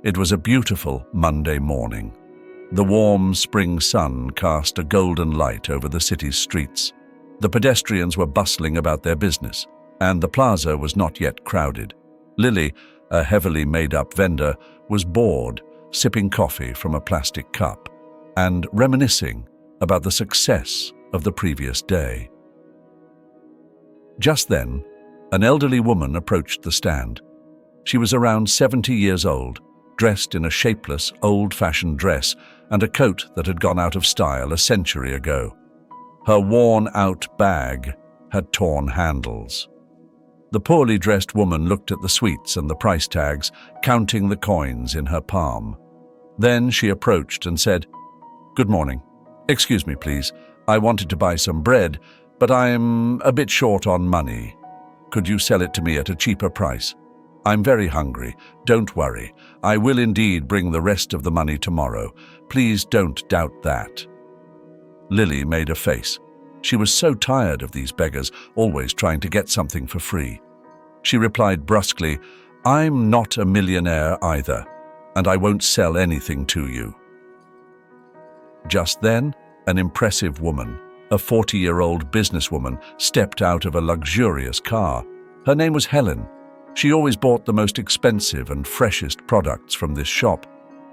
It was a beautiful Monday morning. The warm spring sun cast a golden light over the city's streets. The pedestrians were bustling about their business, and the plaza was not yet crowded. Lily, a heavily made-up vendor, was bored, sipping coffee from a plastic cup and reminiscing about the success of the previous day. Just then, an elderly woman approached the stand. She was around 70 years old, dressed in a shapeless, old-fashioned dress and a coat that had gone out of style a century ago. Her worn-out bag had torn handles. The poorly dressed woman looked at the sweets and the price tags, counting the coins in her palm. Then she approached and said, "Good morning. Excuse me, please. I wanted to buy some bread, but I'm a bit short on money. Could you sell it to me at a cheaper price? I'm very hungry. Don't worry. I will indeed bring the rest of the money tomorrow. Please don't doubt that." Lily made a face. She was so tired of these beggars, always trying to get something for free. She replied brusquely, "I'm not a millionaire either, and I won't sell anything to you." Just then, an impressive woman, a 40-year-old businesswoman, stepped out of a luxurious car. Her name was Helen. She always bought the most expensive and freshest products from this shop.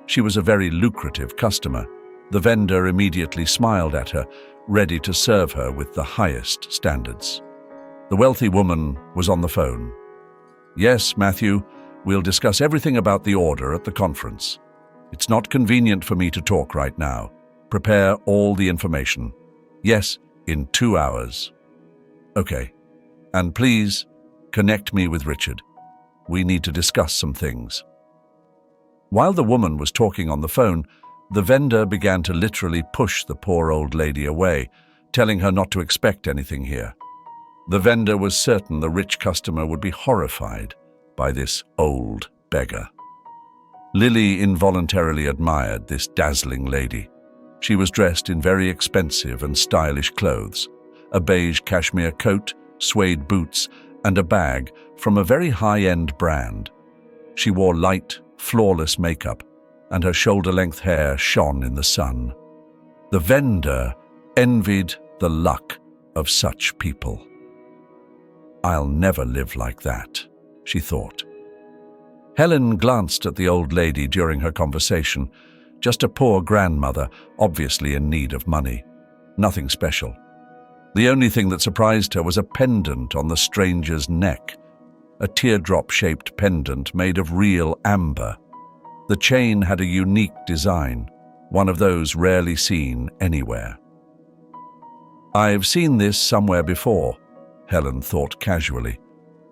She was a very lucrative customer. The vendor immediately smiled at her, ready to serve her with the highest standards. The wealthy woman was on the phone. "Yes, Matthew, we'll discuss everything about the order at the conference. It's not convenient for me to talk right now. Prepare all the information. Yes, in 2 hours. Okay. And please, connect me with Richard. We need to discuss some things." While the woman was talking on the phone, the vendor began to literally push the poor old lady away, telling her not to expect anything here. The vendor was certain the rich customer would be horrified by this old beggar. Lily involuntarily admired this dazzling lady. She was dressed in very expensive and stylish clothes, a beige cashmere coat, suede boots, and a bag from a very high-end brand. She wore light, flawless makeup, and her shoulder-length hair shone in the sun. The vendor envied the luck of such people. "I'll never live like that," she thought. Helen glanced at the old lady during her conversation. Just a poor grandmother, obviously in need of money. Nothing special. The only thing that surprised her was a pendant on the stranger's neck, a teardrop-shaped pendant made of real amber. The chain had a unique design, one of those rarely seen anywhere. "I've seen this somewhere before," Helen thought casually,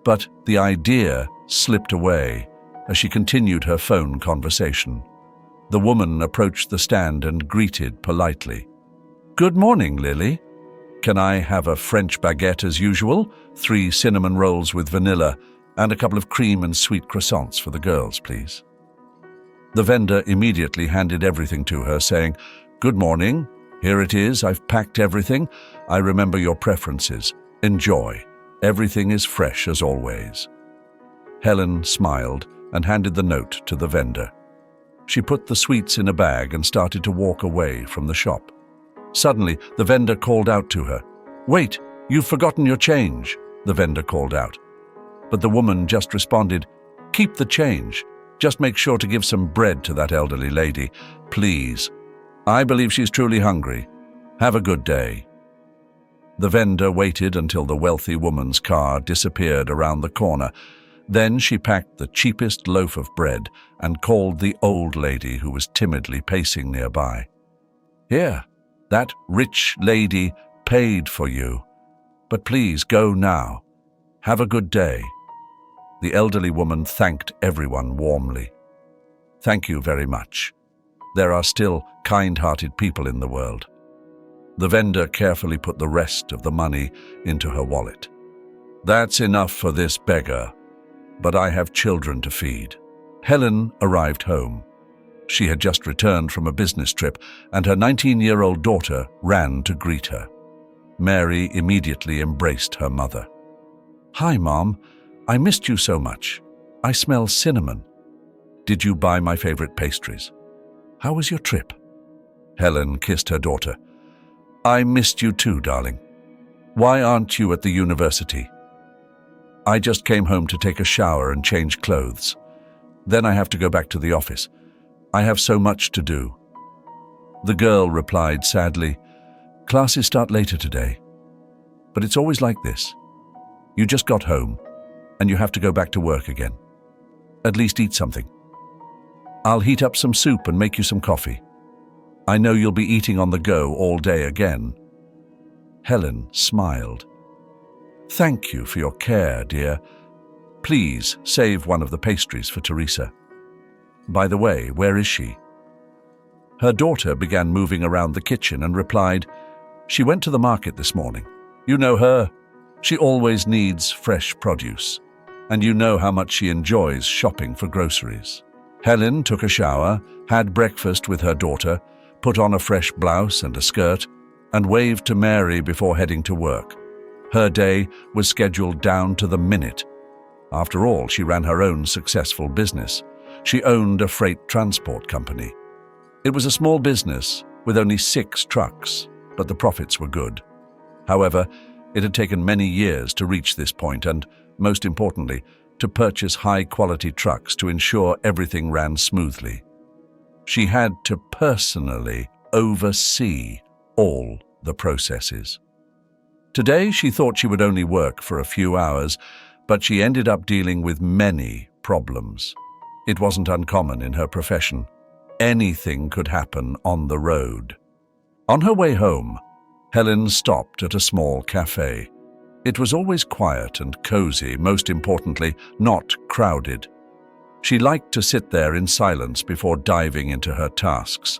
but the idea slipped away as she continued her phone conversation. The woman approached the stand and greeted politely. "Good morning, Lily. Can I have a French baguette as usual, 3 cinnamon rolls with vanilla, and a couple of cream and sweet croissants for the girls, please?" The vendor immediately handed everything to her, saying, "Good morning. Here it is. I've packed everything. I remember your preferences. Enjoy. Everything is fresh as always." Helen smiled and handed the note to the vendor. She put the sweets in a bag and started to walk away from the shop. Suddenly, the vendor called out to her. "Wait, you've forgotten your change," the vendor called out. But the woman just responded, "Keep the change. Just make sure to give some bread to that elderly lady, please. I believe she's truly hungry. Have a good day." The vendor waited until the wealthy woman's car disappeared around the corner. Then she packed the cheapest loaf of bread and called the old lady who was timidly pacing nearby. "Here, that rich lady paid for you. But please go now. Have a good day." The elderly woman thanked everyone warmly. "Thank you very much. There are still kind-hearted people in the world." The vendor carefully put the rest of the money into her wallet. "That's enough for this beggar, but I have children to feed." Helen arrived home. She had just returned from a business trip, and her 19-year-old daughter ran to greet her. Mary immediately embraced her mother. "Hi, Mom. I missed you so much. I smell cinnamon. Did you buy my favorite pastries? How was your trip? Helen kissed her daughter. I missed you too, darling. Why aren't you at the university? I just came home to take a shower and change clothes. Then I have to go back to the office. I have so much to do. The girl replied sadly, Classes start later today. But it's always like this. You just got home, and you have to go back to work again. At least eat something. I'll heat up some soup and make you some coffee. I know you'll be eating on the go all day again. Helen smiled. Thank you for your care, dear. Please save one of the pastries for Teresa. By the way, where is she? Her daughter began moving around the kitchen and replied, She went to the market this morning. You know her. She always needs fresh produce. And you know how much she enjoys shopping for groceries. Helen took a shower, had breakfast with her daughter, put on a fresh blouse and a skirt, and waved to Mary before heading to work. Her day was scheduled down to the minute. After all, she ran her own successful business. She owned a freight transport company. It was a small business with only 6 trucks, but the profits were good. However, it had taken many years to reach this point and, most importantly, to purchase high-quality trucks to ensure everything ran smoothly. She had to personally oversee all the processes. Today, she thought she would only work for a few hours, but she ended up dealing with many problems. It wasn't uncommon in her profession. Anything could happen on the road. On her way home, Helen stopped at a small cafe. It was always quiet and cozy, most importantly, not crowded. She liked to sit there in silence before diving into her tasks.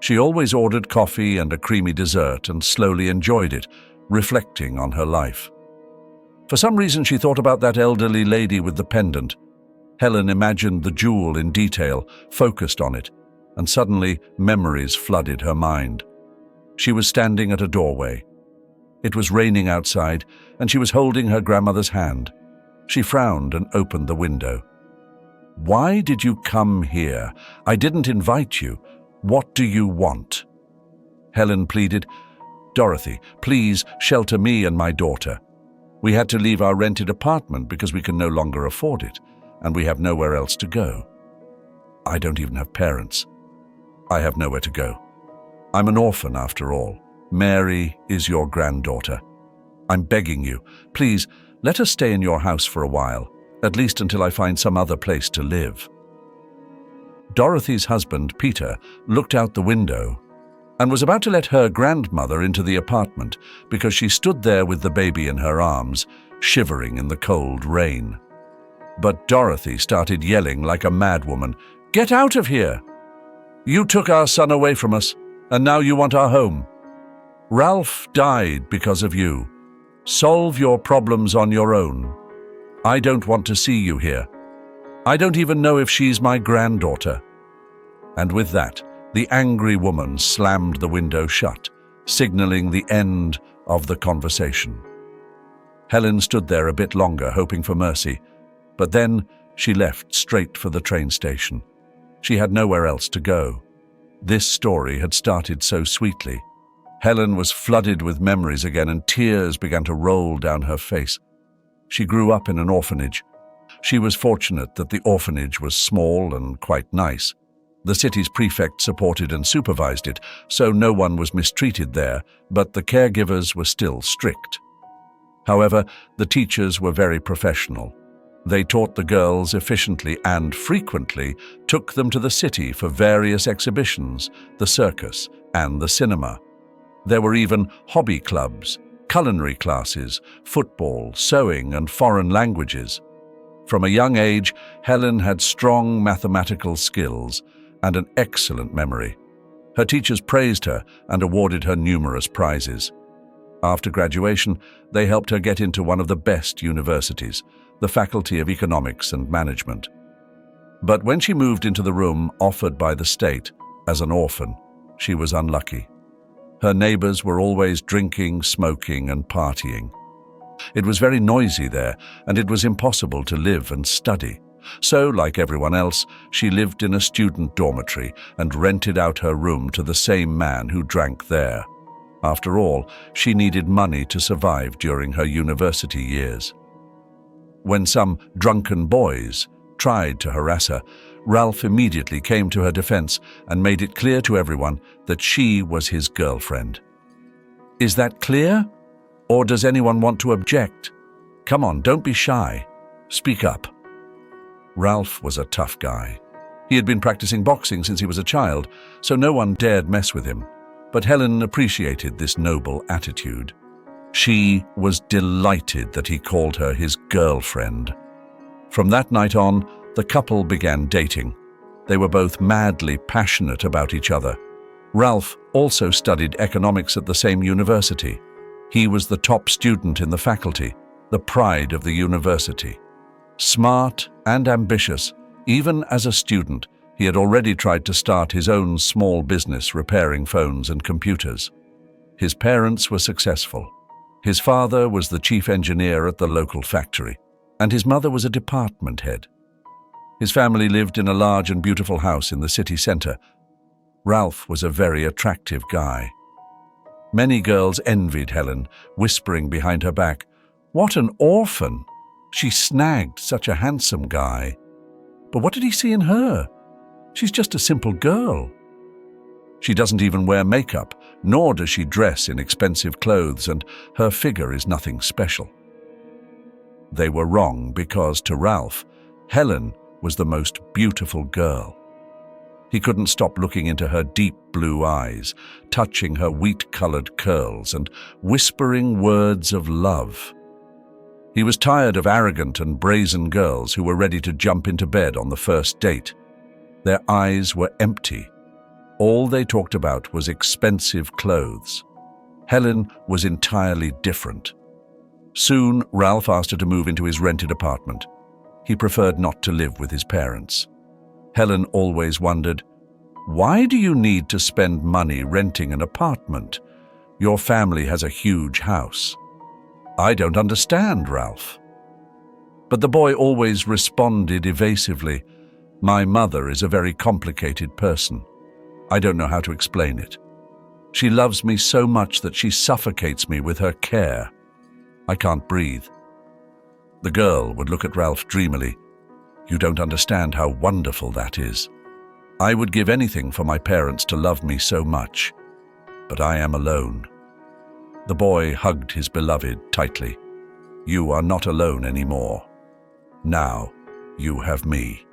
She always ordered coffee and a creamy dessert and slowly enjoyed it, reflecting on her life. For some reason, she thought about that elderly lady with the pendant. Helen imagined the jewel in detail, focused on it, and suddenly memories flooded her mind. She was standing at a doorway. It was raining outside, and she was holding her grandmother's hand. She frowned and opened the window. Why did you come here? I didn't invite you. What do you want? Helen pleaded, Dorothy, please shelter me and my daughter. We had to leave our rented apartment because we can no longer afford it, and we have nowhere else to go. I don't even have parents. I have nowhere to go. I'm an orphan after all. Mary is your granddaughter. I'm begging you, please let us stay in your house for a while, at least until I find some other place to live. Dorothy's husband, Peter, looked out the window and was about to let her grandmother into the apartment because she stood there with the baby in her arms, shivering in the cold rain. But Dorothy started yelling like a madwoman, Get out of here! You took our son away from us, and now you want our home. Ralph died because of you. Solve your problems on your own. I don't want to see you here. I don't even know if she's my granddaughter. And with that, the angry woman slammed the window shut, signaling the end of the conversation. Helen stood there a bit longer, hoping for mercy, but then she left straight for the train station. She had nowhere else to go. This story had started so sweetly. Helen was flooded with memories again, and tears began to roll down her face. She grew up in an orphanage. She was fortunate that the orphanage was small and quite nice. The city's prefect supported and supervised it, so no one was mistreated there, but the caregivers were still strict. However, the teachers were very professional. They taught the girls efficiently and frequently took them to the city for various exhibitions, the circus, and the cinema. There were even hobby clubs, culinary classes, football, sewing, and foreign languages. From a young age, Helen had strong mathematical skills and an excellent memory. Her teachers praised her and awarded her numerous prizes. After graduation, they helped her get into one of the best universities, the Faculty of Economics and Management. But when she moved into the room offered by the state as an orphan, she was unlucky. Her neighbors were always drinking, smoking, and partying. It was very noisy there, and it was impossible to live and study. So, like everyone else, she lived in a student dormitory and rented out her room to the same man who drank there. After all, she needed money to survive during her university years. When some drunken boys tried to harass her, Ralph immediately came to her defense and made it clear to everyone that she was his girlfriend. Is that clear? Or does anyone want to object? Come on, don't be shy. Speak up. Ralph was a tough guy. He had been practicing boxing since he was a child, so no one dared mess with him. But Helen appreciated this noble attitude. She was delighted that he called her his girlfriend. From that night on, the couple began dating. They were both madly passionate about each other. Ralph also studied economics at the same university. He was the top student in the faculty, the pride of the university. Smart and ambitious, even as a student, he had already tried to start his own small business repairing phones and computers. His parents were successful. His father was the chief engineer at the local factory, and his mother was a department head. His family lived in a large and beautiful house in the city center. Ralph was a very attractive guy. Many girls envied Helen, whispering behind her back, "What an orphan! She snagged such a handsome guy. But what did he see in her? She's just a simple girl. She doesn't even wear makeup, nor does she dress in expensive clothes, and her figure is nothing special." They were wrong because, to Ralph, Helen was the most beautiful girl. He couldn't stop looking into her deep blue eyes, touching her wheat-colored curls, and whispering words of love. He was tired of arrogant and brazen girls who were ready to jump into bed on the first date. Their eyes were empty. All they talked about was expensive clothes. Helen was entirely different. Soon, Ralph asked her to move into his rented apartment. He preferred not to live with his parents. Helen always wondered, "Why do you need to spend money renting an apartment? Your family has a huge house." "I don't understand, Ralph." But the boy always responded evasively, "My mother is a very complicated person. I don't know how to explain it. She loves me so much that she suffocates me with her care. I can't breathe." The girl would look at Ralph dreamily. "You don't understand how wonderful that is. I would give anything for my parents to love me so much, but I am alone." The boy hugged his beloved tightly. "You are not alone anymore. Now you have me.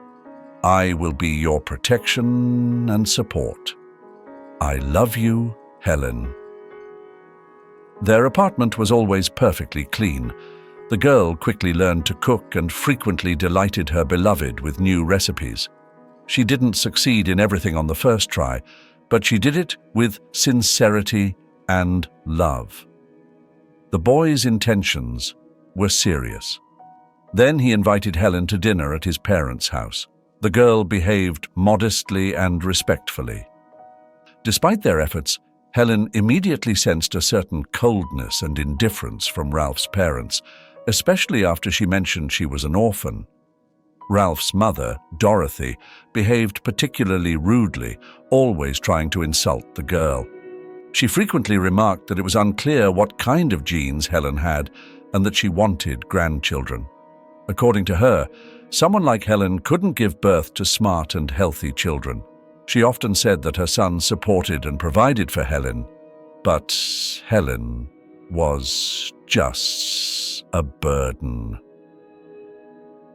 I will be your protection and support. I love you, Helen." Their apartment was always perfectly clean. The girl quickly learned to cook and frequently delighted her beloved with new recipes. She didn't succeed in everything on the first try, but she did it with sincerity and love. The boy's intentions were serious. Then he invited Helen to dinner at his parents' house. The girl behaved modestly and respectfully. Despite their efforts, Helen immediately sensed a certain coldness and indifference from Ralph's parents, especially after she mentioned she was an orphan. Ralph's mother, Dorothy, behaved particularly rudely, always trying to insult the girl. She frequently remarked that it was unclear what kind of genes Helen had and that she wanted grandchildren. According to her, someone like Helen couldn't give birth to smart and healthy children. She often said that her son supported and provided for Helen, but Helen was just a burden.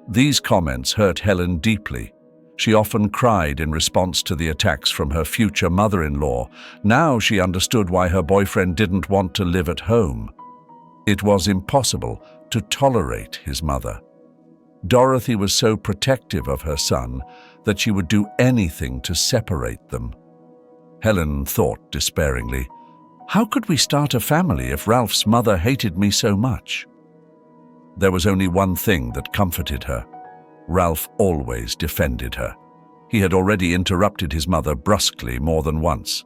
These comments hurt Helen deeply. She often cried in response to the attacks from her future mother-in-law. Now she understood why her boyfriend didn't want to live at home. It was impossible to tolerate his mother. Dorothy was so protective of her son that she would do anything to separate them. Helen thought despairingly, "How could we start a family if Ralph's mother hated me so much?" There was only one thing that comforted her. Ralph always defended her. He had already interrupted his mother brusquely more than once.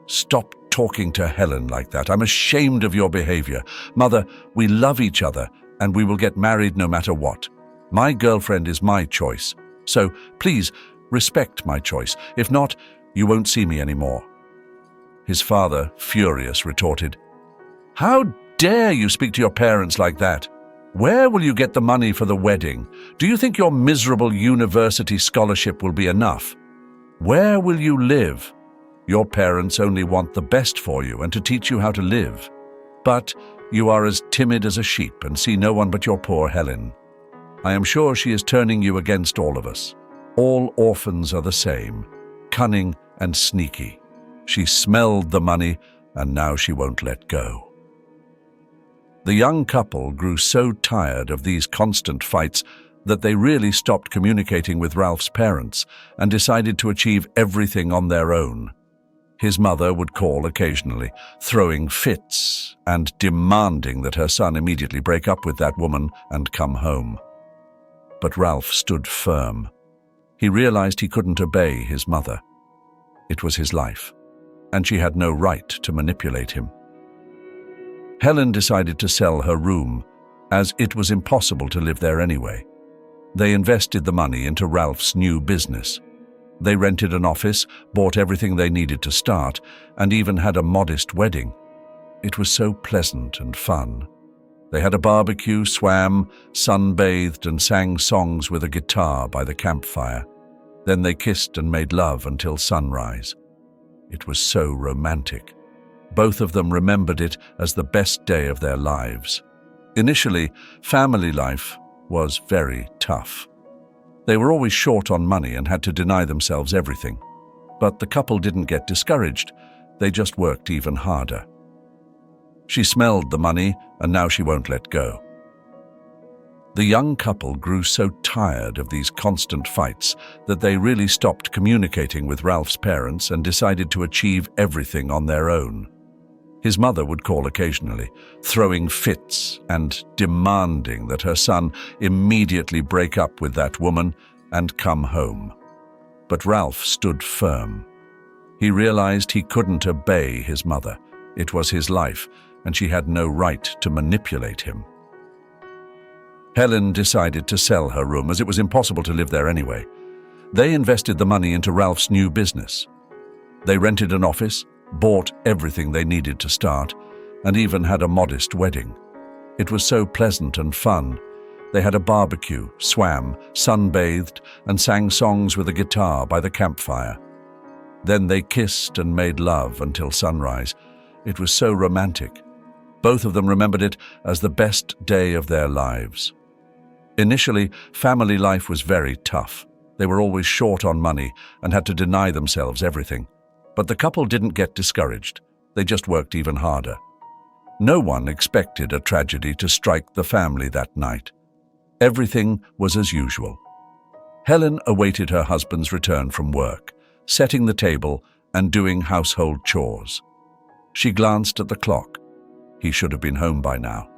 "Stop talking to Helen like that. I'm ashamed of your behavior. Mother, we love each other, and we will get married no matter what. My girlfriend is my choice, so please respect my choice. If not, you won't see me anymore." His father, furious, retorted, "How dare you speak to your parents like that? Where will you get the money for the wedding? Do you think your miserable university scholarship will be enough? Where will you live? Your parents only want the best for you and to teach you how to live. But you are as timid as a sheep and see no one but your poor Helen. I am sure she is turning you against all of us. All orphans are the same, cunning and sneaky. She smelled the money and now she won't let go." The young couple grew so tired of these constant fights that they really stopped communicating with Ralph's parents and decided to achieve everything on their own. His mother would call occasionally, throwing fits and demanding that her son immediately break up with that woman and come home. But Ralph stood firm. He realized he couldn't obey his mother. It was his life, and she had no right to manipulate him. Helen decided to sell her room, as it was impossible to live there anyway. They invested the money into Ralph's new business. They rented an office, bought everything they needed to start, and even had a modest wedding. It was so pleasant and fun. They had a barbecue, swam, sunbathed, and sang songs with a guitar by the campfire. Then they kissed and made love until sunrise. It was so romantic. Both of them remembered it as the best day of their lives. Initially, family life was very tough. They were always short on money and had to deny themselves everything. But the couple didn't get discouraged. They just worked even harder. She smelled the money, and now she won't let go. The young couple grew so tired of these constant fights that they really stopped communicating with Ralph's parents and decided to achieve everything on their own. His mother would call occasionally, throwing fits and demanding that her son immediately break up with that woman and come home. But Ralph stood firm. He realized he couldn't obey his mother. It was his life, and she had no right to manipulate him. Helen decided to sell her room, as it was impossible to live there anyway. They invested the money into Ralph's new business. They rented an office, bought everything they needed to start, and even had a modest wedding. It was so pleasant and fun. They had a barbecue, swam, sunbathed, and sang songs with a guitar by the campfire. Then they kissed and made love until sunrise. It was so romantic. Both of them remembered it as the best day of their lives. Initially, family life was very tough. They were always short on money and had to deny themselves everything. But the couple didn't get discouraged. They just worked even harder. No one expected a tragedy to strike the family that night. Everything was as usual. Helen awaited her husband's return from work, setting the table and doing household chores. She glanced at the clock. He should have been home by now.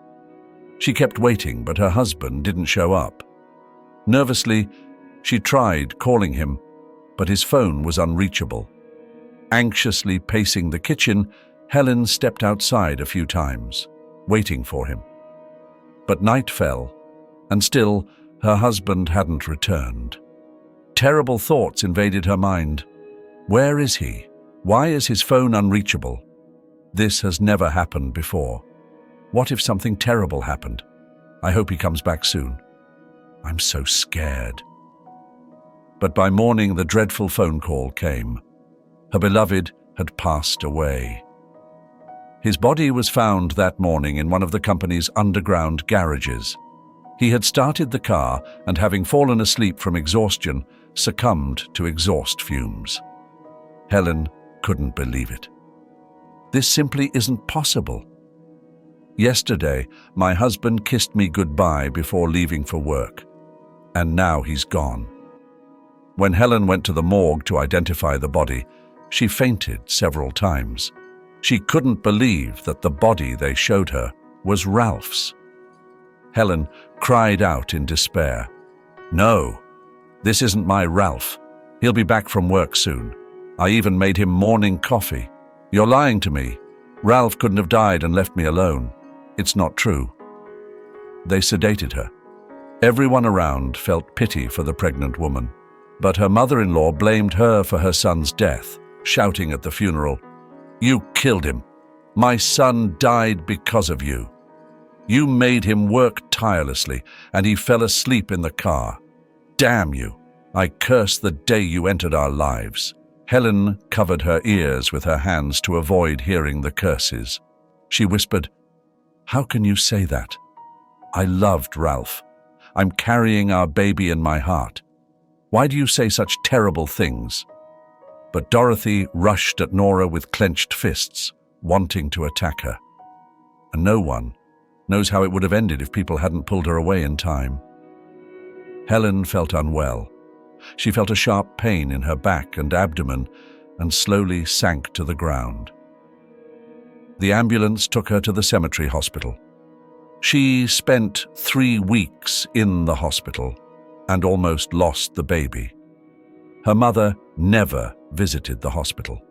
She kept waiting, but her husband didn't show up. Nervously, she tried calling him, but his phone was unreachable. Anxiously pacing the kitchen, Helen stepped outside a few times, waiting for him. But night fell, and still her husband hadn't returned. Terrible thoughts invaded her mind. Where is he? Why is his phone unreachable? This has never happened before. What if something terrible happened? I hope he comes back soon. I'm so scared. But by morning, the dreadful phone call came. Her beloved had passed away. His body was found that morning in one of the company's underground garages. He had started the car and, having fallen asleep from exhaustion, succumbed to exhaust fumes. Helen couldn't believe it. This simply isn't possible. Yesterday, my husband kissed me goodbye before leaving for work, and now he's gone. When Helen went to the morgue to identify the body, she fainted several times. She couldn't believe that the body they showed her was Ralph's. Helen cried out in despair. "No, this isn't my Ralph. He'll be back from work soon. I even made him morning coffee. You're lying to me. Ralph couldn't have died and left me alone. It's not true." They sedated her. Everyone around felt pity for the pregnant woman, but her mother-in-law blamed her for her son's death, shouting at the funeral, "You killed him. My son died because of you. You made him work tirelessly, and he fell asleep in the car. Damn you! I curse the day you entered our lives." Helen covered her ears with her hands to avoid hearing the curses. She whispered, "How can you say that? I loved Ralph. I'm carrying our baby in my heart. Why do you say such terrible things?" But Dorothy rushed at Nora with clenched fists, wanting to attack her. And no one knows how it would have ended if people hadn't pulled her away in time. Helen felt unwell. She felt a sharp pain in her back and abdomen and slowly sank to the ground. The ambulance took her to the cemetery hospital. She spent 3 weeks in the hospital and almost lost the baby. Her mother never visited the hospital.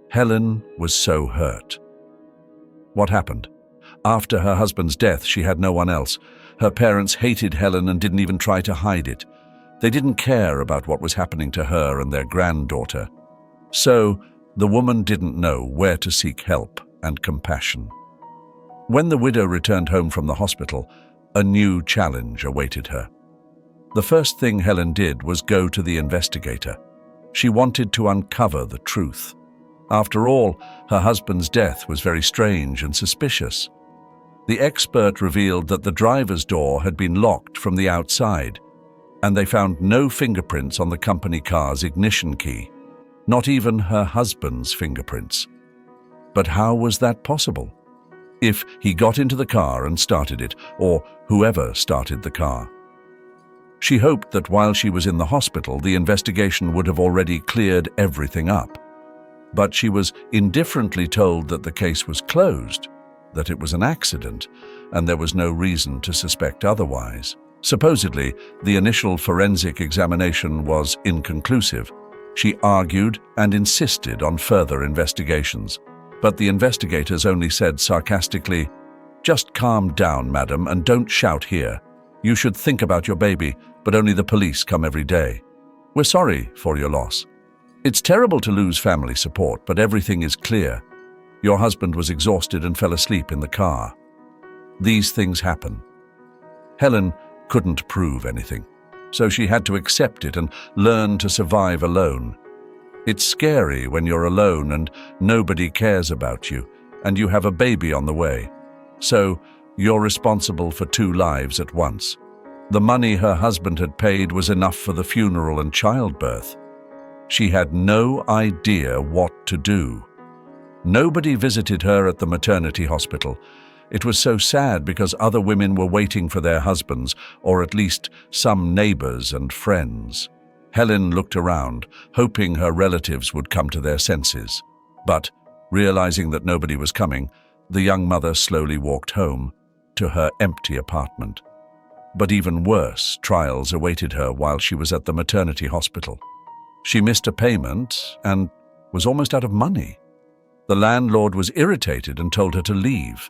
Helen was so hurt. What happened? After her husband's death, she had no one else. Her parents hated Helen and didn't even try to hide it. They didn't care about what was happening to her and their granddaughter. So, the woman didn't know where to seek help and compassion. When the widow returned home from the hospital, a new challenge awaited her. The first thing Helen did was go to the investigator. She wanted to uncover the truth. After all, her husband's death was very strange and suspicious. The expert revealed that the driver's door had been locked from the outside, and they found no fingerprints on the company car's ignition key, not even her husband's fingerprints. But how was that possible? If he got into the car and started it, or whoever started the car. She hoped that while she was in the hospital, the investigation would have already cleared everything up. But she was indifferently told that the case was closed, that it was an accident, and there was no reason to suspect otherwise. Supposedly, the initial forensic examination was inconclusive. She argued and insisted on further investigations. But the investigators only said sarcastically, "Just calm down, madam, and don't shout here. You should think about your baby, but only the police come every day. We're sorry for your loss. It's terrible to lose family support, but everything is clear. Your husband was exhausted and fell asleep in the car. These things happen." Helen couldn't prove anything, so she had to accept it and learn to survive alone. It's scary when you're alone and nobody cares about you, and you have a baby on the way. So you're responsible for 2 lives at once. The money her husband had paid was enough for the funeral and childbirth. She had no idea what to do. Nobody visited her at the maternity hospital. It was so sad because other women were waiting for their husbands, or at least some neighbors and friends. Helen looked around, hoping her relatives would come to their senses. But, realizing that nobody was coming, the young mother slowly walked home to her empty apartment. But even worse trials awaited her while she was at the maternity hospital. She missed a payment and was almost out of money. The landlord was irritated and told her to leave.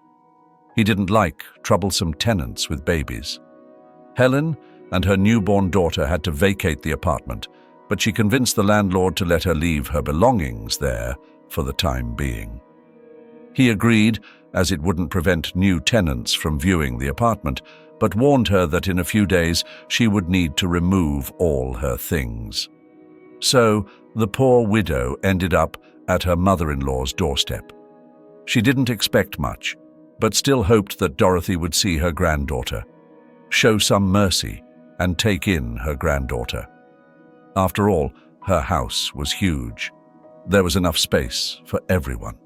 He didn't like troublesome tenants with babies. Helen and her newborn daughter had to vacate the apartment, but she convinced the landlord to let her leave her belongings there for the time being. He agreed, as it wouldn't prevent new tenants from viewing the apartment, but warned her that in a few days she would need to remove all her things. So the poor widow ended up at her mother-in-law's doorstep. She didn't expect much, but still hoped that Dorothy would see her granddaughter, show some mercy, and take in her granddaughter. After all, her house was huge. There was enough space for everyone.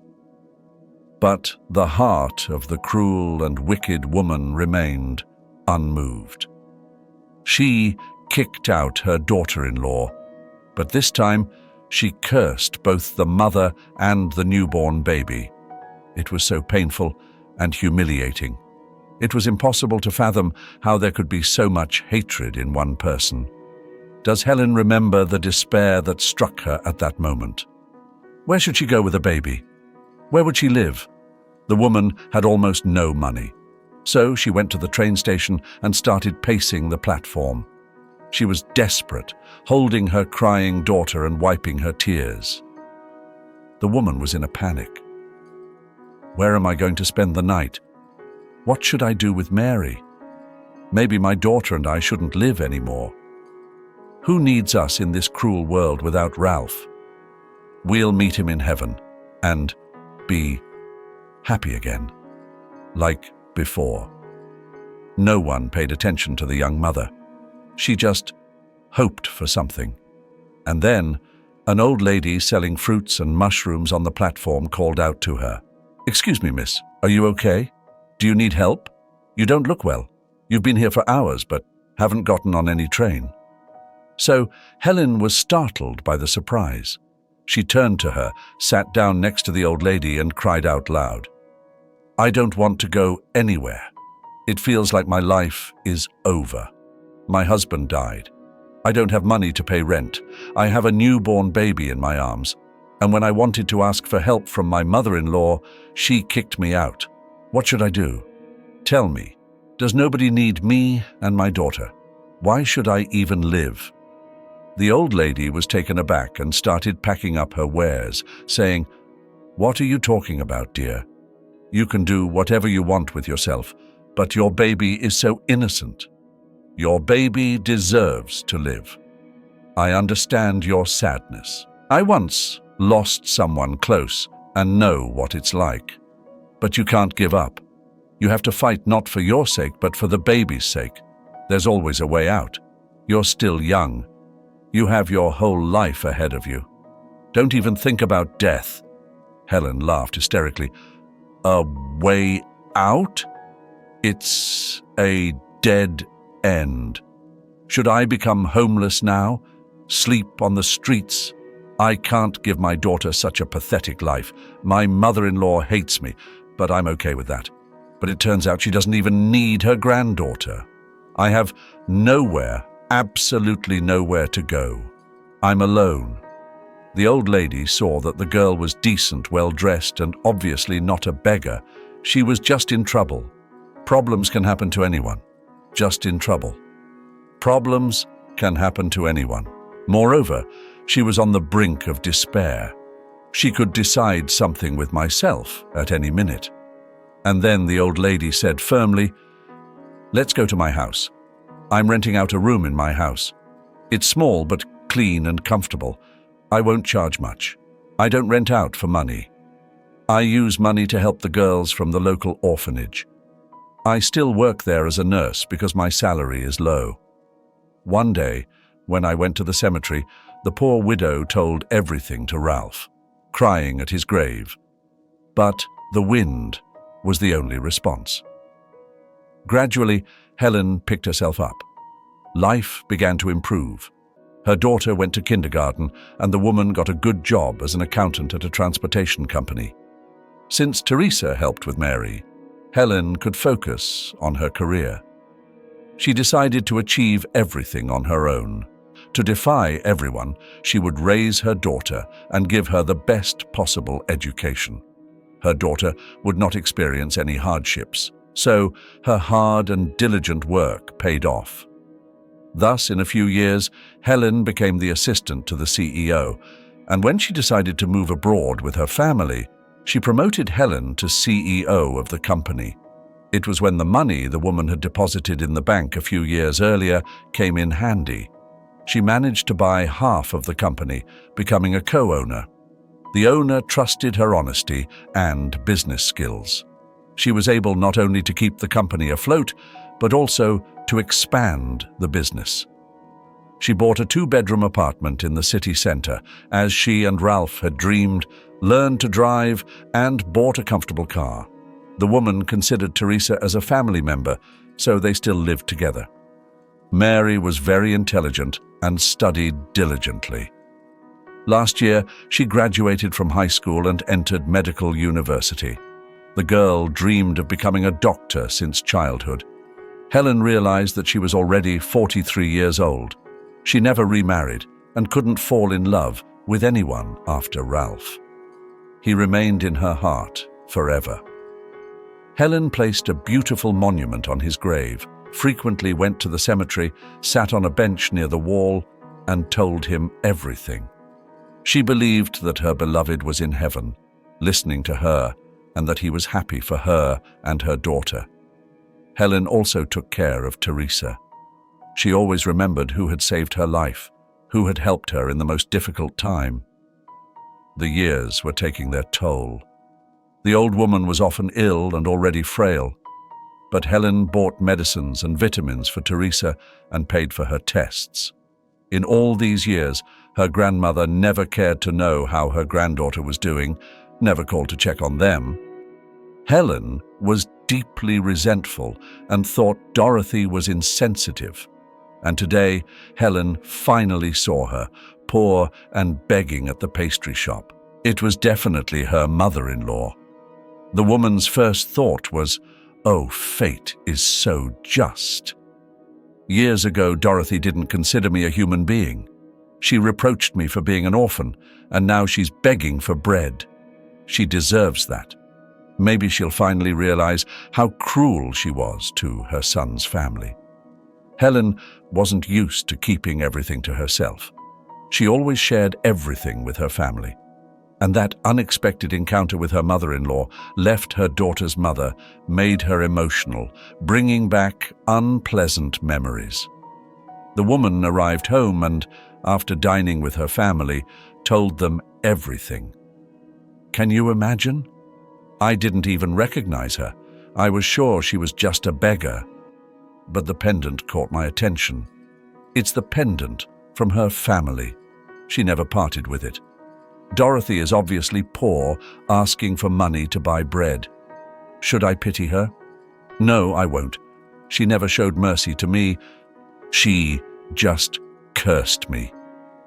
But the heart of the cruel and wicked woman remained unmoved. She kicked out her daughter-in-law, but this time she cursed both the mother and the newborn baby. It was so painful and humiliating. It was impossible to fathom how there could be so much hatred in one person. Does Helen remember the despair that struck her at that moment? Where should she go with a baby? Where would she live? The woman had almost no money. So she went to the train station and started pacing the platform. She was desperate, holding her crying daughter and wiping her tears. The woman was in a panic. Where am I going to spend the night? What should I do with Mary? Maybe my daughter and I shouldn't live anymore. Who needs us in this cruel world without Ralph? We'll meet him in heaven and be happy again, like before. No one paid attention to the young mother. She just hoped for something. And then, an old lady selling fruits and mushrooms on the platform called out to her. "Excuse me, miss, are you okay? Do you need help? You don't look well. You've been here for hours, but haven't gotten on any train." So Helen was startled by the surprise. She turned to her, sat down next to the old lady and cried out loud, "I don't want to go anywhere. It feels like my life is over. My husband died. I don't have money to pay rent. I have a newborn baby in my arms. And when I wanted to ask for help from my mother-in-law, she kicked me out. What should I do? Tell me, does nobody need me and my daughter? Why should I even live?" The old lady was taken aback and started packing up her wares, saying, "What are you talking about, dear? You can do whatever you want with yourself, but your baby is so innocent. Your baby deserves to live. I understand your sadness. I once lost someone close and know what it's like. But you can't give up. You have to fight not for your sake, but for the baby's sake. There's always a way out. You're still young. You have your whole life ahead of you. Don't even think about death." Helen laughed hysterically. "A way out? It's a dead end. Should I become homeless now? Sleep on the streets? I can't give my daughter such a pathetic life. My mother-in-law hates me, but I'm okay with that. But it turns out she doesn't even need her granddaughter. I have nowhere, absolutely nowhere to go. I'm alone." The old lady saw that the girl was decent, well-dressed, and obviously not a beggar. She was just in trouble. Problems can happen to anyone. Just in trouble. Problems can happen to anyone. Moreover, she was on the brink of despair. She could decide something with myself at any minute. And then the old lady said firmly, "Let's go to my house. I'm renting out a room in my house. It's small but clean and comfortable. I won't charge much. I don't rent out for money. I use money to help the girls from the local orphanage. I still work there as a nurse because my salary is low." One day, when I went to the cemetery, the poor widow told everything to Ralph, crying at his grave. But the wind was the only response. Gradually, Helen picked herself up. Life began to improve. Her daughter went to kindergarten, and the woman got a good job as an accountant at a transportation company. Since Teresa helped with Mary, Helen could focus on her career. She decided to achieve everything on her own. To defy everyone, she would raise her daughter and give her the best possible education. Her daughter would not experience any hardships, so her hard and diligent work paid off. Thus, in a few years, Helen became the assistant to the CEO, and when she decided to move abroad with her family, she promoted Helen to CEO of the company. It was when the money the woman had deposited in the bank a few years earlier came in handy. She managed to buy half of the company, becoming a co-owner. The owner trusted her honesty and business skills. She was able not only to keep the company afloat, but also to expand the business. She bought a 2-bedroom apartment in the city center, as she and Ralph had dreamed, learned to drive, and bought a comfortable car. The woman considered Teresa as a family member, so they still lived together. Mary was very intelligent and studied diligently. Last year, she graduated from high school and entered medical university. The girl dreamed of becoming a doctor since childhood. Helen realized that she was already 43 years old. She never remarried and couldn't fall in love with anyone after Ralph. He remained in her heart forever. Helen placed a beautiful monument on his grave, frequently went to the cemetery, sat on a bench near the wall, and told him everything. She believed that her beloved was in heaven, listening to her, and that he was happy for her and her daughter. Helen also took care of Teresa. She always remembered who had saved her life, who had helped her in the most difficult time. The years were taking their toll. The old woman was often ill and already frail, but Helen bought medicines and vitamins for Teresa and paid for her tests. In all these years, her grandmother never cared to know how her granddaughter was doing, never called to check on them. Helen was deeply resentful and thought Dorothy was insensitive. And today, Helen finally saw her, poor and begging at the pastry shop. It was definitely her mother-in-law. The woman's first thought was, "Oh, fate is so just." Years ago, Dorothy didn't consider me a human being. She reproached me for being an orphan, and now she's begging for bread. She deserves that. Maybe she'll finally realize how cruel she was to her son's family. Helen wasn't used to keeping everything to herself. She always shared everything with her family. And that unexpected encounter with her mother-in-law left her daughter's mother, made her emotional, bringing back unpleasant memories. The woman arrived home and, after dining with her family, told them everything. Can you imagine? I didn't even recognize her. I was sure she was just a beggar. But the pendant caught my attention. It's the pendant from her family. She never parted with it. Dorothy is obviously poor, asking for money to buy bread. Should I pity her? No, I won't. She never showed mercy to me. She just cursed me.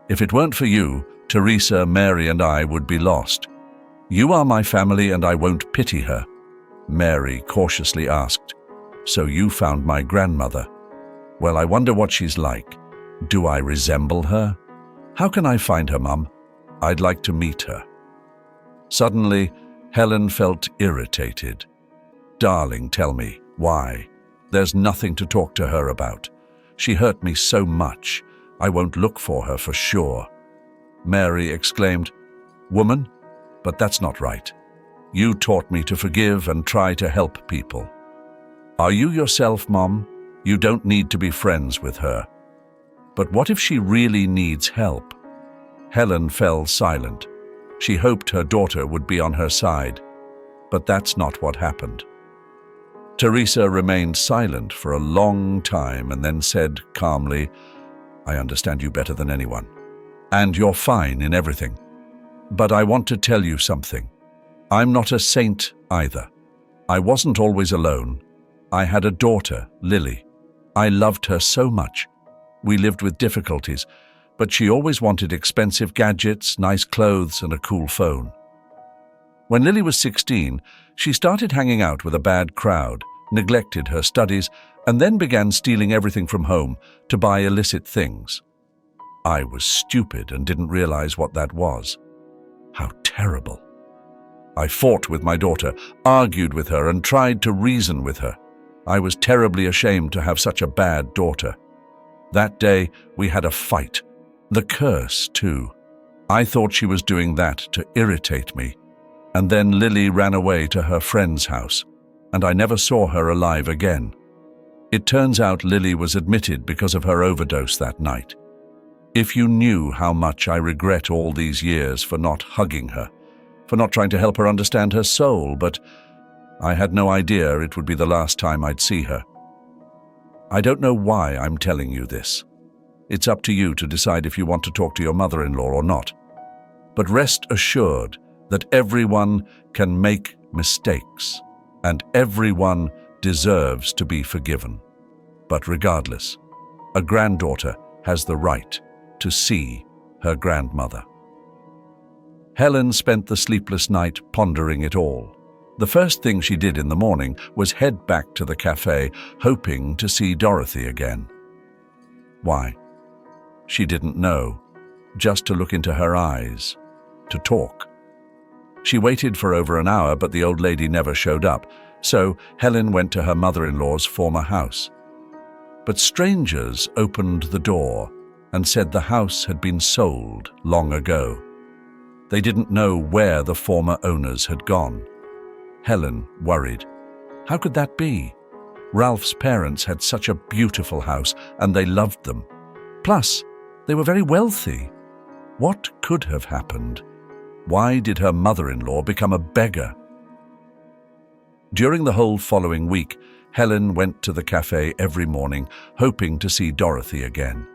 If it weren't for you, Teresa, Mary, and I would be lost. You are my family and I won't pity her. Mary cautiously asked, "So you found my grandmother? Well, I wonder what she's like. Do I resemble her? How can I find her, Mum? I'd like to meet her." Suddenly, Helen felt irritated. "Darling, tell me, why? There's nothing to talk to her about. She hurt me so much. I won't look for her for sure." Mary exclaimed, "Woman, but that's not right. You taught me to forgive and try to help people. Are you yourself, Mom? You don't need to be friends with her. But what if she really needs help?" Helen fell silent. She hoped her daughter would be on her side, but that's not what happened. Teresa remained silent for a long time and then said calmly, "I understand you better than anyone, and you're fine in everything. But I want to tell you something. I'm not a saint either. I wasn't always alone. I had a daughter, Lily. I loved her so much. We lived with difficulties, but she always wanted expensive gadgets, nice clothes, and a cool phone. When Lily was 16, she started hanging out with a bad crowd, neglected her studies, and then began stealing everything from home to buy illicit things. I was stupid and didn't realize what that was. How terrible. I fought with my daughter, argued with her, and tried to reason with her. I was terribly ashamed to have such a bad daughter. That day, we had a fight. The curse, too. I thought she was doing that to irritate me. And then Lily ran away to her friend's house, and I never saw her alive again. It turns out Lily was admitted because of her overdose that night. If you knew how much I regret all these years for not hugging her, for not trying to help her understand her soul, but I had no idea it would be the last time I'd see her. I don't know why I'm telling you this. It's up to you to decide if you want to talk to your mother-in-law or not. But rest assured that everyone can make mistakes, and everyone deserves to be forgiven. But regardless, a granddaughter has the right to see her grandmother. Helen spent the sleepless night pondering it all. The first thing she did in the morning was head back to the cafe, hoping to see Dorothy again. Why? She didn't know, just to look into her eyes, to talk. She waited for over an hour, but the old lady never showed up, So Helen went to her mother-in-law's former house. But strangers opened the door and said the house had been sold long ago. They didn't know where the former owners had gone. Helen worried. How could that be? Ralph's parents had such a beautiful house and they loved them. Plus, they were very wealthy. What could have happened? Why did her mother-in-law become a beggar? During the whole following week, Helen went to the cafe every morning, hoping to see Dorothy again.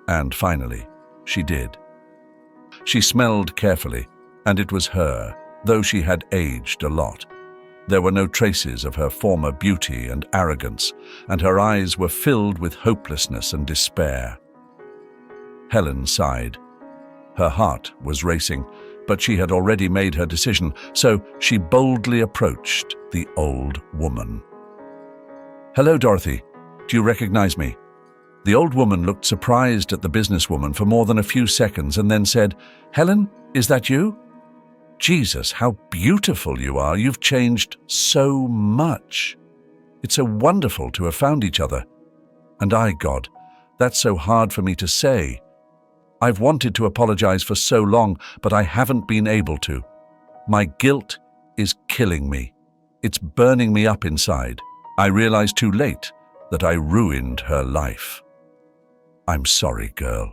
And finally, she did. She smelled carefully, and it was her, though she had aged a lot. There were no traces of her former beauty and arrogance, and her eyes were filled with hopelessness and despair. Helen sighed. Her heart was racing, but she had already made her decision, so she boldly approached the old woman. "Hello, Dorothy. Do you recognize me?" The old woman looked surprised at the businesswoman for more than a few seconds and then said, "Helen, is that you? Jesus, how beautiful you are. You've changed so much. It's so wonderful to have found each other. And God, that's so hard for me to say. I've wanted to apologize for so long, but I haven't been able to. My guilt is killing me. It's burning me up inside. I realized too late that I ruined her life." "I'm sorry, girl."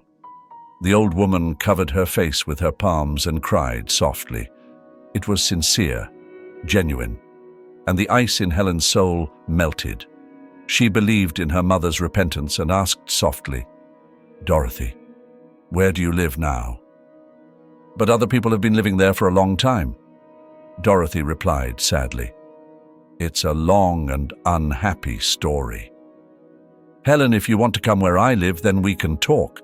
The old woman covered her face with her palms and cried softly. It was sincere, genuine, and the ice in Helen's soul melted. She believed in her mother's repentance and asked softly, "Dorothy, where do you live now?" "But other people have been living there for a long time." Dorothy replied sadly, "It's a long and unhappy story. Helen, if you want to come where I live, then we can talk.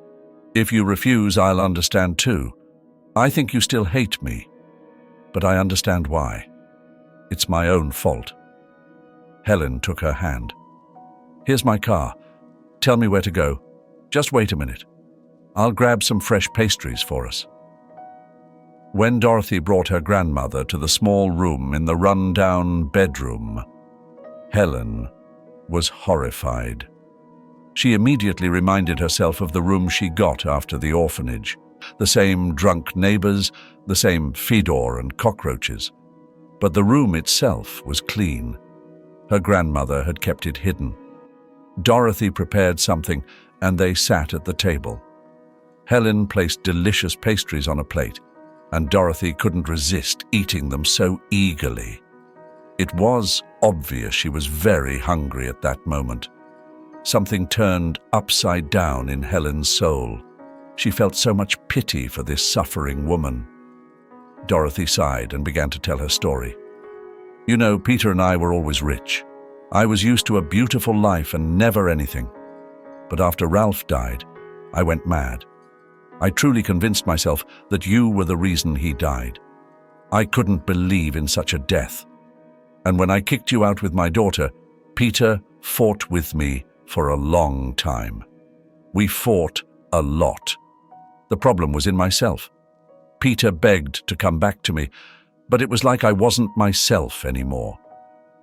If you refuse, I'll understand too. I think you still hate me, but I understand why. It's my own fault." Helen took her hand. "Here's my car. Tell me where to go. Just wait a minute. I'll grab some fresh pastries for us." When Dorothy brought her grandmother to the small room in the run-down bedroom, Helen was horrified. She immediately reminded herself of the room she got after the orphanage. The same drunk neighbors, the same feedor and cockroaches. But the room itself was clean. Her grandmother had kept it hidden. Dorothy prepared something, and they sat at the table. Helen placed delicious pastries on a plate, and Dorothy couldn't resist eating them so eagerly. It was obvious she was very hungry at that moment. Something turned upside down in Helen's soul. She felt so much pity for this suffering woman. Dorothy sighed and began to tell her story. "You know, Peter and I were always rich. I was used to a beautiful life and never anything. But after Ralph died, I went mad. I truly convinced myself that you were the reason he died. I couldn't believe in such a death. And when I kicked you out with my daughter, Peter fought with me for a long time. We fought a lot. The problem was in myself. Peter begged to come back to me, but it was like I wasn't myself anymore.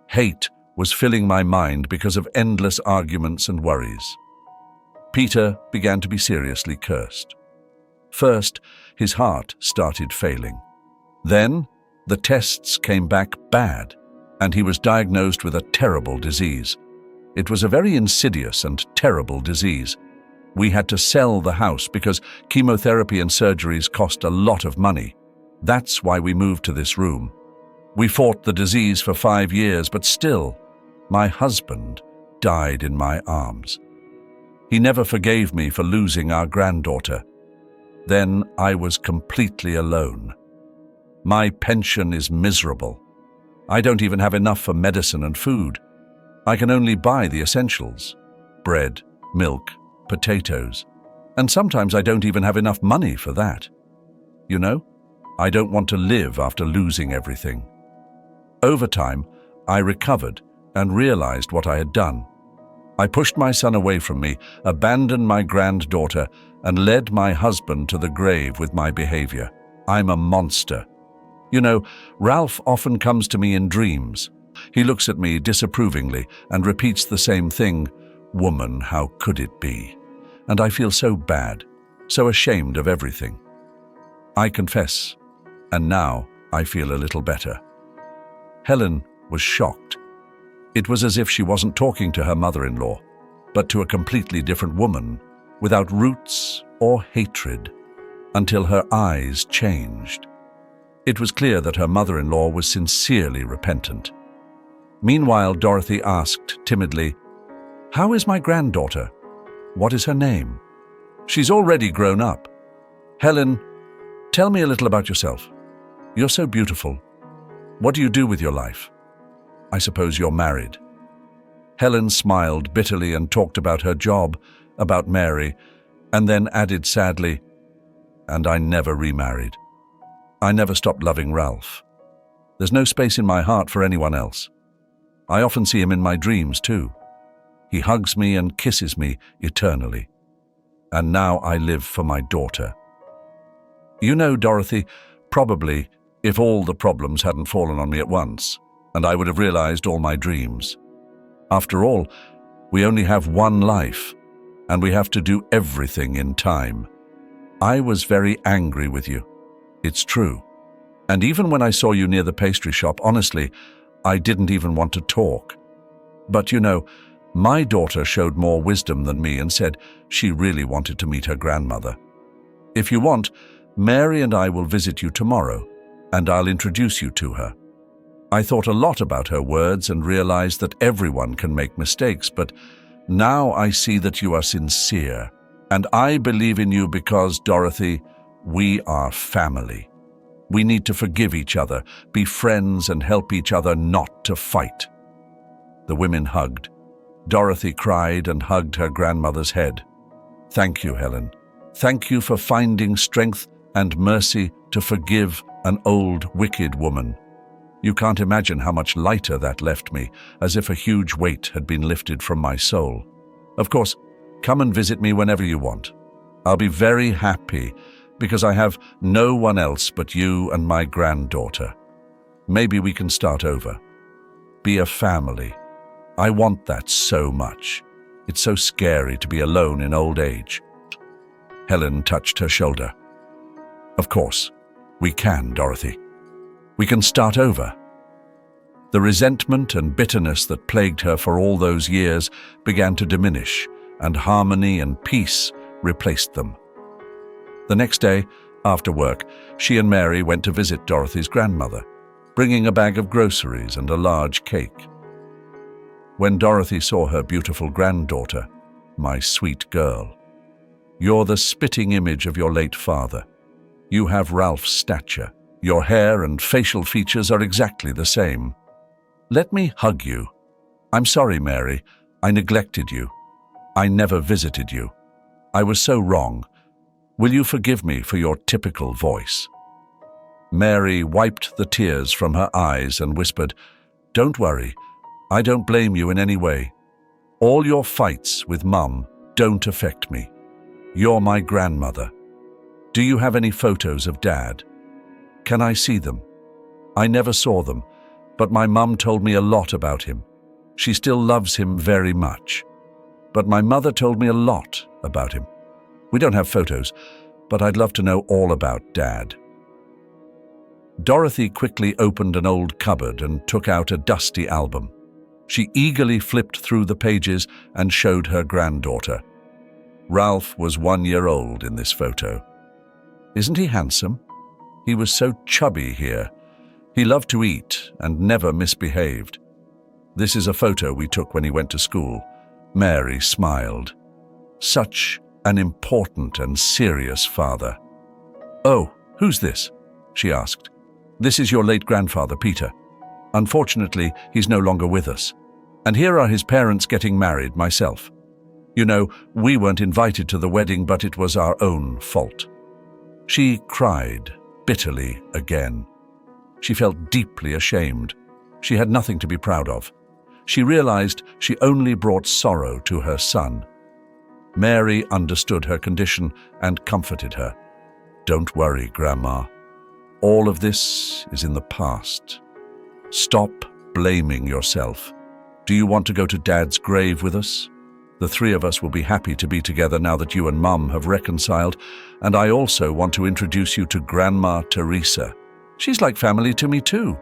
Hate was filling my mind because of endless arguments and worries. Peter began to be seriously cursed. First, his heart started failing. Then, the tests came back bad, and he was diagnosed with a terrible disease. It was a very insidious and terrible disease. We had to sell the house because chemotherapy and surgeries cost a lot of money. That's why we moved to this room. We fought the disease for 5 years, but still, my husband died in my arms. He never forgave me for losing our granddaughter. Then I was completely alone. My pension is miserable. I don't even have enough for medicine and food. I can only buy the essentials: bread, milk, potatoes. And sometimes I don't even have enough money for that. You know, I don't want to live after losing everything. Over time, I recovered and realized what I had done. I pushed my son away from me, abandoned my granddaughter, and led my husband to the grave with my behavior. I'm a monster. You know, Ralph often comes to me in dreams. He looks at me disapprovingly and repeats the same thing. Woman, how could it be? And I feel so bad, so ashamed of everything. I confess, and now I feel a little better. Helen was shocked. It was as if she wasn't talking to her mother-in-law, but to a completely different woman, without roots or hatred, until her eyes changed. It was clear that her mother-in-law was sincerely repentant. Meanwhile, Dorothy asked timidly, "How is my granddaughter? What is her name?" "She's already grown up." "Helen, tell me a little about yourself. You're so beautiful. What do you do with your life? I suppose you're married." Helen smiled bitterly and talked about her job, about Mary, and then added sadly, "And I never remarried. I never stopped loving Ralph. There's no space in my heart for anyone else. I often see him in my dreams too. He hugs me and kisses me eternally. And now I live for my daughter." You know, Dorothy, probably if all the problems hadn't fallen on me at once, and I would have realized all my dreams. After all, we only have one life, and we have to do everything in time. I was very angry with you. It's true. And even when I saw you near the pastry shop, honestly, I didn't even want to talk. But you know, my daughter showed more wisdom than me and said she really wanted to meet her grandmother. If you want, Mary and I will visit you tomorrow, and I'll introduce you to her. I thought a lot about her words and realized that everyone can make mistakes, but now I see that you are sincere, and I believe in you because, Dorothy, we are family. We need to forgive each other, be friends, and help each other not to fight." The women hugged. Dorothy cried and hugged her grandmother's head. "Thank you, Helen. Thank you for finding strength and mercy to forgive an old, wicked woman. You can't imagine how much lighter that left me, as if a huge weight had been lifted from my soul. Of course, come and visit me whenever you want. I'll be very happy, because I have no one else but you and my granddaughter. Maybe we can start over. Be a family. I want that so much. It's so scary to be alone in old age." Helen touched her shoulder. "Of course, we can, Dorothy. We can start over." The resentment and bitterness that plagued her for all those years began to diminish, and harmony and peace replaced them. The next day, after work, she and Mary went to visit Dorothy's grandmother, bringing a bag of groceries and a large cake. When Dorothy saw her beautiful granddaughter, "My sweet girl, you're the spitting image of your late father. You have Ralph's stature. Your hair and facial features are exactly the same. Let me hug you. I'm sorry, Mary. I neglected you. I never visited you. I was so wrong. Will you forgive me for your typical voice?" Mary wiped the tears from her eyes and whispered, "Don't worry. I don't blame you in any way. All your fights with Mum don't affect me. You're my grandmother. Do you have any photos of Dad? Can I see them? I never saw them, but my mum told me a lot about him. She still loves him very much. But my mother told me a lot about him. We don't have photos, but I'd love to know all about Dad." Dorothy quickly opened an old cupboard and took out a dusty album. She eagerly flipped through the pages and showed her granddaughter. Ralph was 1 year old in this photo. Isn't he handsome? He was so chubby here. He loved to eat and never misbehaved. This is a photo we took when he went to school. Mary smiled. Such an important and serious father. "Oh, who's this?" she asked. "This is your late grandfather, Peter. Unfortunately, he's no longer with us. And here are his parents getting married, myself. You know, we weren't invited to the wedding, but it was our own fault." She cried bitterly again. She felt deeply ashamed. She had nothing to be proud of. She realized she only brought sorrow to her son. Mary understood her condition and comforted her. "Don't worry, Grandma. All of this is in the past. Stop blaming yourself. Do you want to go to Dad's grave with us? The three of us will be happy to be together now that you and Mum have reconciled, and I also want to introduce you to Grandma Teresa. She's like family to me too.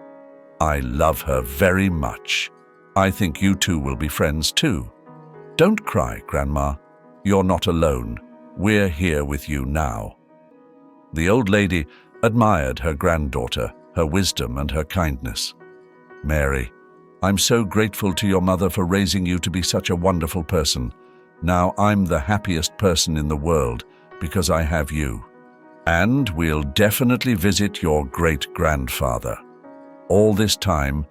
I love her very much. I think you two will be friends too. Don't cry, Grandma. You're not alone. We're here with you now." The old lady admired her granddaughter, her wisdom and her kindness. "Mary, I'm so grateful to your mother for raising you to be such a wonderful person. Now I'm the happiest person in the world because I have you. And we'll definitely visit your great-grandfather. All this time,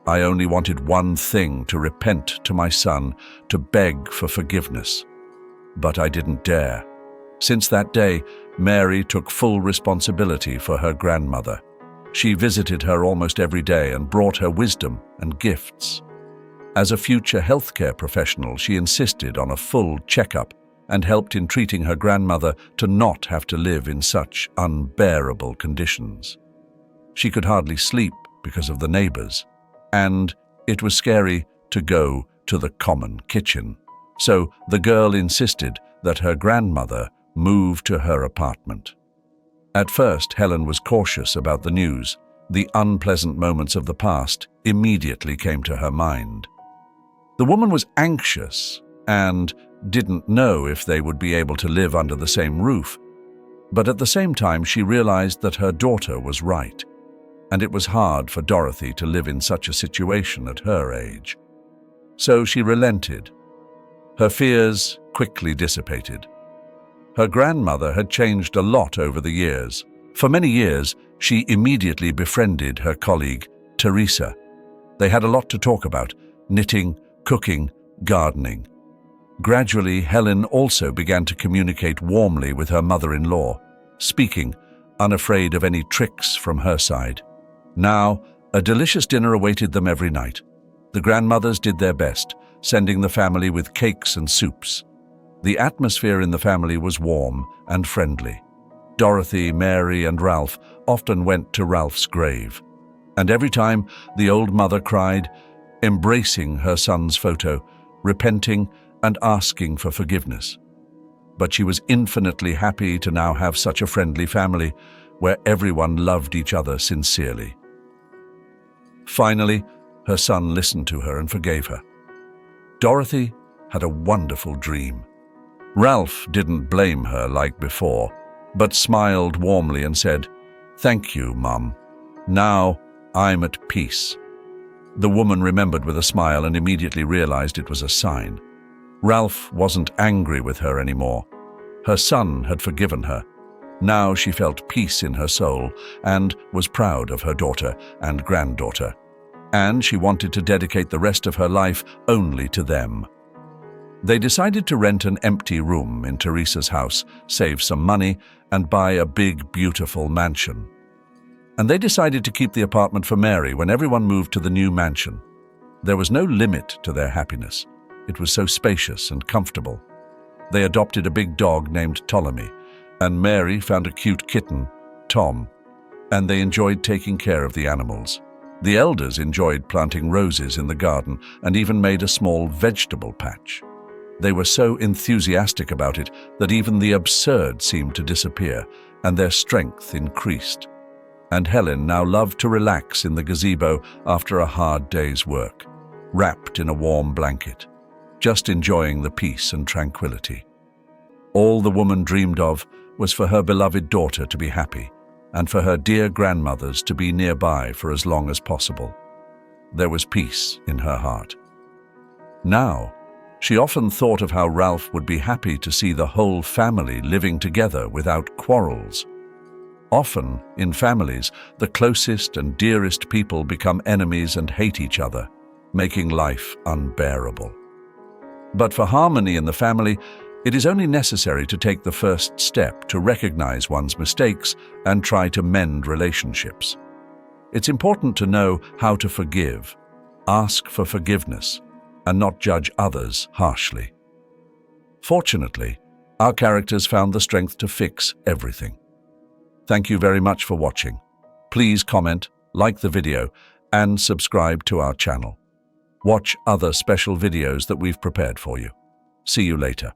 I only wanted one thing: to repent to my son, to beg for forgiveness. But I didn't dare. Since that day, Mary took full responsibility for her grandmother. She visited her almost every day and brought her wisdom and gifts. As a future healthcare professional, she insisted on a full checkup and helped in treating her grandmother to not have to live in such unbearable conditions. She could hardly sleep because of the neighbors, and it was scary to go to the common kitchen. So the girl insisted that her grandmother move to her apartment. At first, Helen was cautious about the news. The unpleasant moments of the past immediately came to her mind. The woman was anxious and didn't know if they would be able to live under the same roof. But at the same time, she realized that her daughter was right, and it was hard for Dorothy to live in such a situation at her age. So she relented. Her fears quickly dissipated. Her grandmother had changed a lot over the years. For many years, she immediately befriended her colleague, Teresa. They had a lot to talk about: knitting, cooking, gardening. Gradually, Helen also began to communicate warmly with her mother-in-law, speaking, unafraid of any tricks from her side. Now, a delicious dinner awaited them every night. The grandmothers did their best, sending the family with cakes and soups. The atmosphere in the family was warm and friendly. Dorothy, Mary, and Ralph often went to Ralph's grave, and every time the old mother cried, embracing her son's photo, repenting and asking for forgiveness. But she was infinitely happy to now have such a friendly family where everyone loved each other sincerely. Finally, her son listened to her and forgave her. Dorothy had a wonderful dream. Ralph didn't blame her like before, but smiled warmly and said, "Thank you, Mum. Now I'm at peace." The woman remembered with a smile and immediately realized it was a sign. Ralph wasn't angry with her anymore. Her son had forgiven her. Now she felt peace in her soul and was proud of her daughter and granddaughter. And she wanted to dedicate the rest of her life only to them. They decided to rent an empty room in Teresa's house, save some money, and buy a big, beautiful mansion. And they decided to keep the apartment for Mary when everyone moved to the new mansion. There was no limit to their happiness. It was so spacious and comfortable. They adopted a big dog named Ptolemy, and Mary found a cute kitten, Tom, and they enjoyed taking care of the animals. The elders enjoyed planting roses in the garden and even made a small vegetable patch. They were so enthusiastic about it that even the absurd seemed to disappear, and their strength increased. And Helen now loved to relax in the gazebo after a hard day's work, wrapped in a warm blanket, just enjoying the peace and tranquility. All the woman dreamed of was for her beloved daughter to be happy, and for her dear grandmothers to be nearby for as long as possible. There was peace in her heart. Now, she often thought of how Ralph would be happy to see the whole family living together without quarrels. Often, in families, the closest and dearest people become enemies and hate each other, making life unbearable. But for harmony in the family, it is only necessary to take the first step to recognize one's mistakes and try to mend relationships. It's important to know how to forgive, ask for forgiveness, and not judge others harshly. Fortunately, our characters found the strength to fix everything. Thank you very much for watching. Please comment, like the video, and subscribe to our channel. Watch other special videos that we've prepared for you. See you later.